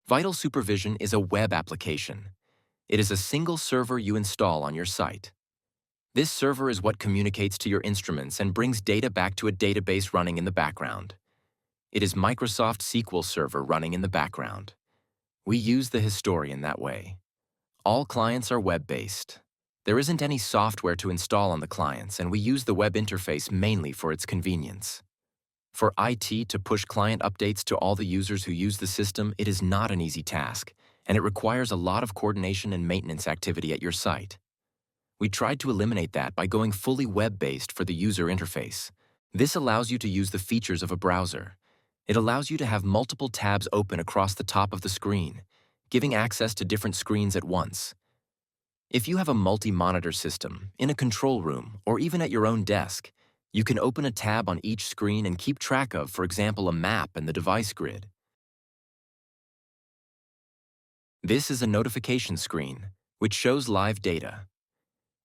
Vital Supervision is a web application. It is a single server you install on your site. This server is what communicates to your instruments and brings data back to a database running in the background. It is Microsoft SQL Server running in the background. We use the historian that way. All clients are web-based. There isn't any software to install on the clients, and we use the web interface mainly for its convenience. For IT to push client updates to all the users who use the system, it is not an easy task, and it requires a lot of coordination and maintenance activity at your site. We tried to eliminate that by going fully web-based for the user interface. This allows you to use the features of a browser. It allows you to have multiple tabs open across the top of the screen, giving access to different screens at once. If you have a multi-monitor system, in a control room, or even at your own desk, you can open a tab on each screen and keep track of, for example, a map and the device grid. This is a notification screen, which shows live data.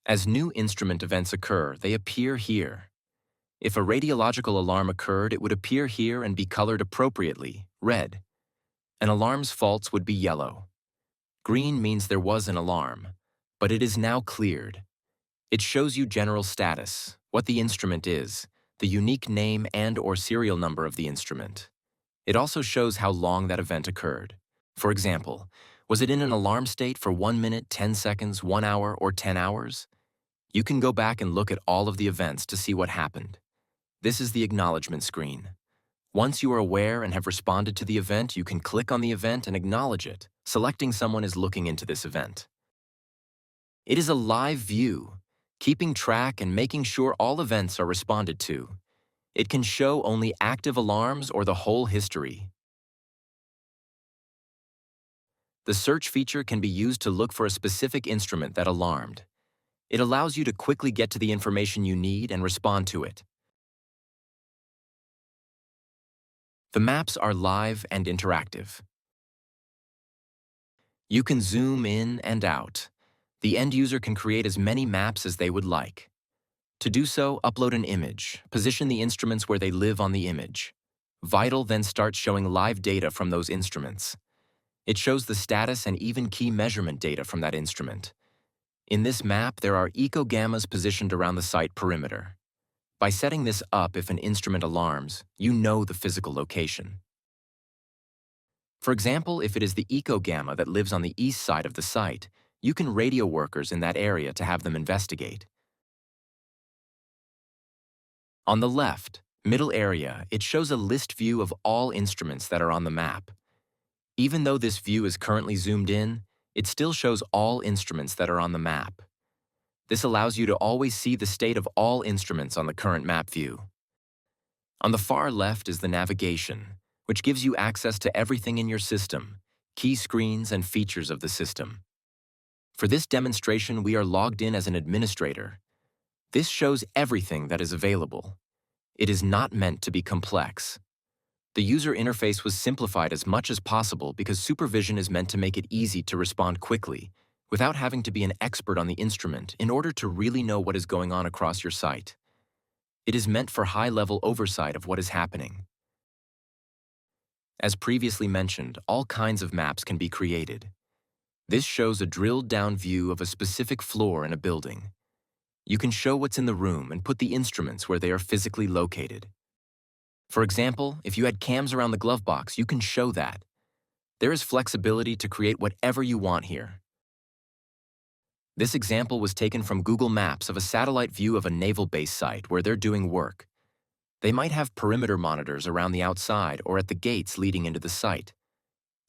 As new instrument events occur, they appear here. If a radiological alarm occurred, it would appear here and be colored appropriately, red. An alarm's faults would be yellow. Green means there was an alarm, but it is now cleared. It shows you general status, what the instrument is, the unique name and/or serial number of the instrument. It also shows how long that event occurred. For example, was it in an alarm state for 1 minute, 10 seconds, 1 hour, or 10 hours? You can go back and look at all of the events to see what happened. This is the acknowledgement screen. Once you are aware and have responded to the event, you can click on the event and acknowledge it, selecting someone is looking into this event. It is a live view, keeping track and making sure all events are responded to. It can show only active alarms or the whole history. The search feature can be used to look for a specific instrument that alarmed. It allows you to quickly get to the information you need and respond to it. The maps are live and interactive. You can zoom in and out. The end user can create as many maps as they would like. To do so, upload an image, position the instruments where they live on the image. Vital then starts showing live data from those instruments. It shows the status and even key measurement data from that instrument. In this map, there are echogammas positioned around the site perimeter. By setting this up, if an instrument alarms, you know the physical location. For example, if it is the echogamma that lives on the east side of the site, you can radio workers in that area to have them investigate. On the left, middle area, it shows a list view of all instruments that are on the map. Even though this view is currently zoomed in, it still shows all instruments that are on the map. This allows you to always see the state of all instruments on the current map view. On the far left is the navigation, which gives you access to everything in your system, key screens and features of the system. For this demonstration, we are logged in as an administrator. This shows everything that is available. It is not meant to be complex. The user interface was simplified as much as possible because supervision is meant to make it easy to respond quickly, without having to be an expert on the instrument in order to really know what is going on across your site. It is meant for high-level oversight of what is happening. As previously mentioned, all kinds of maps can be created. This shows a drilled-down view of a specific floor in a building. You can show what's in the room and put the instruments where they are physically located. For example, if you had cams around the glove box, you can show that. There is flexibility to create whatever you want here. This example was taken from Google Maps of a satellite view of a naval base site where they're doing work. They might have perimeter monitors around the outside or at the gates leading into the site.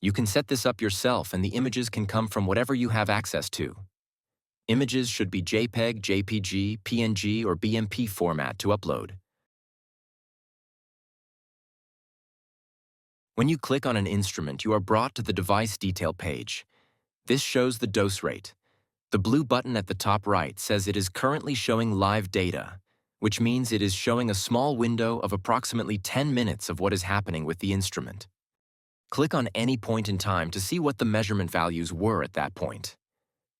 You can set this up yourself and the images can come from whatever you have access to. Images should be JPEG, JPG, PNG, or BMP format to upload. When you click on an instrument, you are brought to the device detail page. This shows the dose rate. The blue button at the top right says it is currently showing live data, which means it is showing a small window of approximately 10 minutes of what is happening with the instrument. Click on any point in time to see what the measurement values were at that point.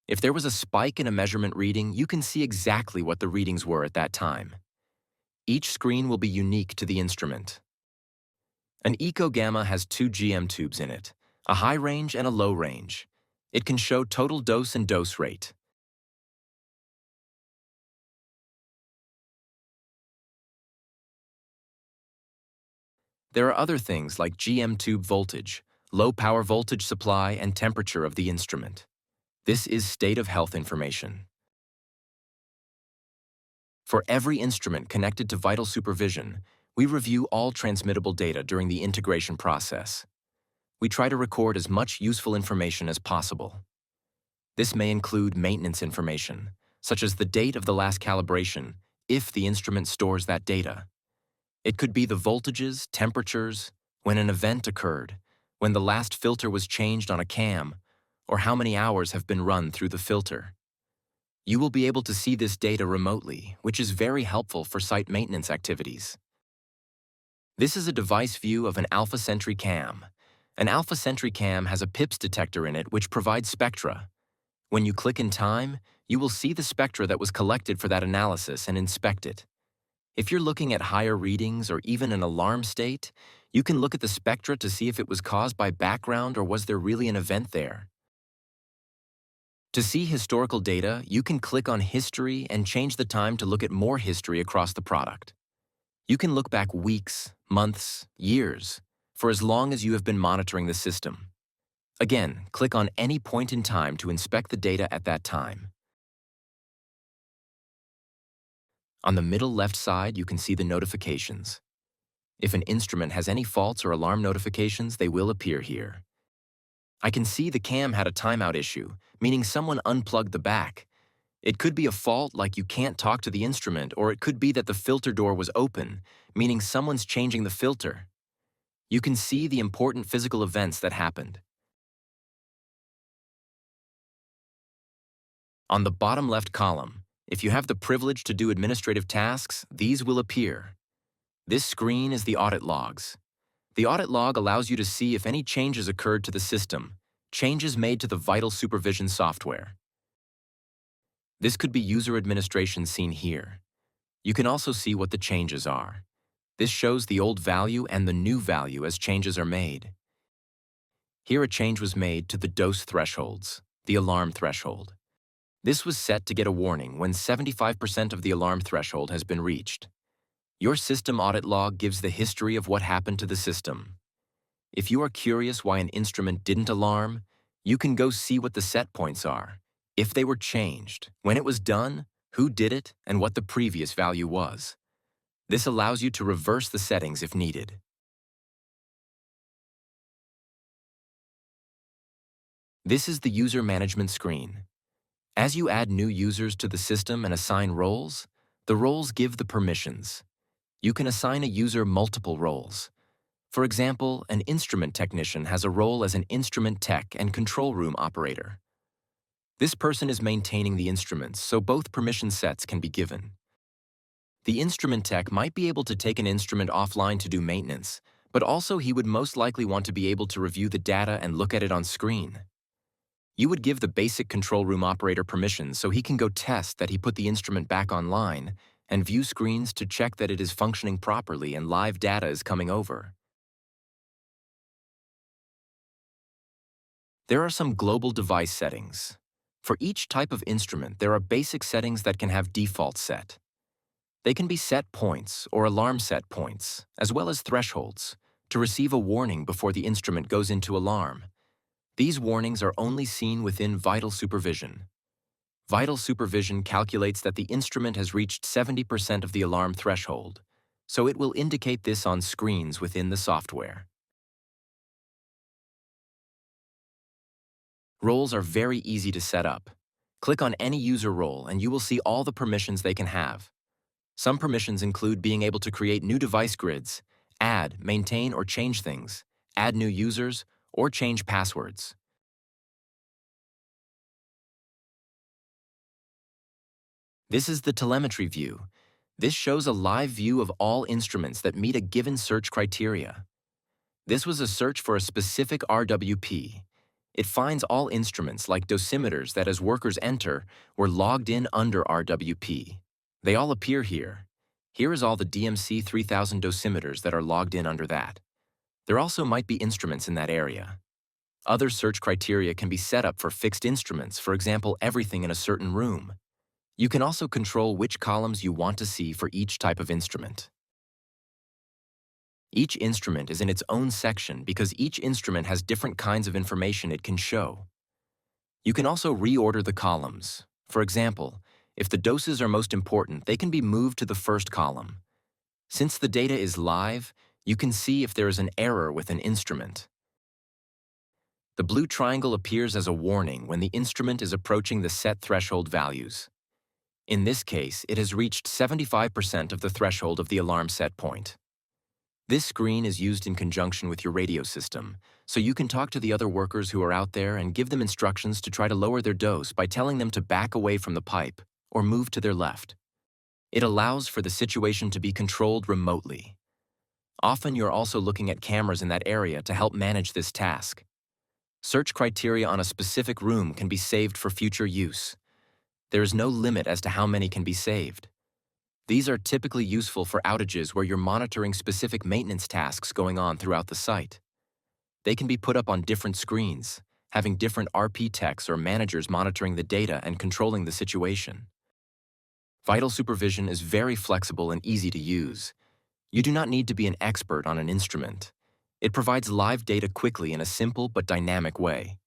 If there was a spike in a measurement reading, you can see exactly what the readings were at that time. Each screen will be unique to the instrument. An echogamma has 2 GM tubes in it, a high range and a low range. It can show total dose and dose rate. There are other things like GM tube voltage, low power voltage supply, and temperature of the instrument. This is state of health information. For every instrument connected to Vital Supervision, we review all transmittable data during the integration process. We try to record as much useful information as possible. This may include maintenance information, such as the date of the last calibration, if the instrument stores that data. It could be the voltages, temperatures, when an event occurred, when the last filter was changed on a cam, or how many hours have been run through the filter. You will be able to see this data remotely, which is very helpful for site maintenance activities. This is a device view of an Alpha Sentry cam. An Alpha Sentry cam has a PIPS detector in it which provides spectra. When you click in time, you will see the spectra that was collected for that analysis and inspect it. If you're looking at higher readings or even an alarm state, you can look at the spectra to see if it was caused by background or was there really an event there. To see historical data, you can click on History and change the time to look at more history across the product. You can look back weeks, months, years, for as long as you have been monitoring the system. Again, click on any point in time to inspect the data at that time. On the middle left side, you can see the notifications. If an instrument has any faults or alarm notifications, they will appear here. I can see the cam had a timeout issue, meaning someone unplugged the back. It could be a fault like you can't talk to the instrument, or it could be that the filter door was open, meaning someone's changing the filter. You can see the important physical events that happened. On the bottom left column, if you have the privilege to do administrative tasks, these will appear. This screen is the audit logs. The audit log allows you to see if any changes occurred to the system, changes made to the Vital Supervision software. This could be user administration seen here. You can also see what the changes are. This shows the old value and the new value as changes are made. Here a change was made to the dose thresholds, the alarm threshold. This was set to get a warning when 75% of the alarm threshold has been reached. Your system audit log gives the history of what happened to the system. If you are curious why an instrument didn't alarm, you can go see what the set points are, if they were changed, when it was done, who did it, and what the previous value was. This allows you to reverse the settings if needed. This is the user management screen. As you add new users to the system and assign roles, the roles give the permissions. You can assign a user multiple roles. For example, an instrument technician has a role as an instrument tech and control room operator. This person is maintaining the instruments, so both permission sets can be given. The instrument tech might be able to take an instrument offline to do maintenance, but also he would most likely want to be able to review the data and look at it on screen. You would give the basic control room operator permissions so he can go test that he put the instrument back online and view screens to check that it is functioning properly and live data is coming over. There are some global device settings. For each type of instrument, there are basic settings that can have defaults set. They can be set points or alarm set points, as well as thresholds, to receive a warning before the instrument goes into alarm. These warnings are only seen within Vital Supervision. Vital Supervision calculates that the instrument has reached 70% of the alarm threshold, so it will indicate this on screens within the software. Roles are very easy to set up. Click on any user role and you will see all the permissions they can have. Some permissions include being able to create new device grids, add, maintain, or change things, add new users, or change passwords. This is the telemetry view. This shows a live view of all instruments that meet a given search criteria. This was a search for a specific RWP. It finds all instruments like dosimeters that as workers enter were logged in under RWP. They all appear here. Here is all the DMC 3000 dosimeters that are logged in under that. There also might be instruments in that area. Other search criteria can be set up for fixed instruments, for example, everything in a certain room. You can also control which columns you want to see for each type of instrument. Each instrument is in its own section because each instrument has different kinds of information it can show. You can also reorder the columns. For example, if the doses are most important, they can be moved to the first column. Since the data is live, you can see if there is an error with an instrument. The blue triangle appears as a warning when the instrument is approaching the set threshold values. In this case, it has reached 75% of the threshold of the alarm set point. This screen is used in conjunction with your radio system, so you can talk to the other workers who are out there and give them instructions to try to lower their dose by telling them to back away from the pipe or move to their left. It allows for the situation to be controlled remotely. Often you're also looking at cameras in that area to help manage this task. Search criteria on a specific room can be saved for future use. There is no limit as to how many can be saved. These are typically useful for outages where you're monitoring specific maintenance tasks going on throughout the site. They can be put up on different screens, having different RP techs or managers monitoring the data and controlling the situation. Vital Supervision is very flexible and easy to use. You do not need to be an expert on an instrument. It provides live data quickly in a simple but dynamic way.